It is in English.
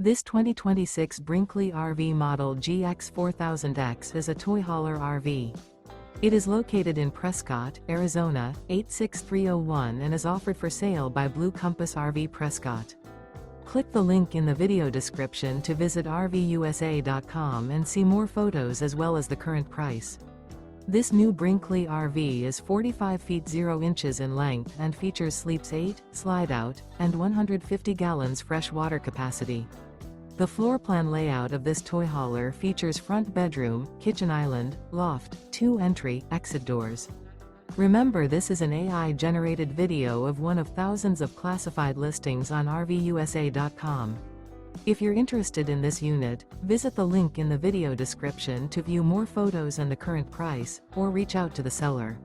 This 2026 Brinkley RV Model Gx 4000X is a toy hauler RV. It is located in Prescott, Arizona, 86301 and is offered for sale by Blue Compass RV Prescott. Click the link in the video description to visit RVUSA.com and see more photos as well as the current price. This new Brinkley RV is 45 feet 0 inches in length and features sleeps 8, slide-out, and 150 gallons fresh water capacity. The floor plan layout of this toy hauler features front bedroom, kitchen island, loft, 2 entry, exit doors. Remember, this is an AI-generated video of one of thousands of classified listings on RVUSA.com. If you're interested in this unit, visit the link in the video description to view more photos and the current price, or reach out to the seller.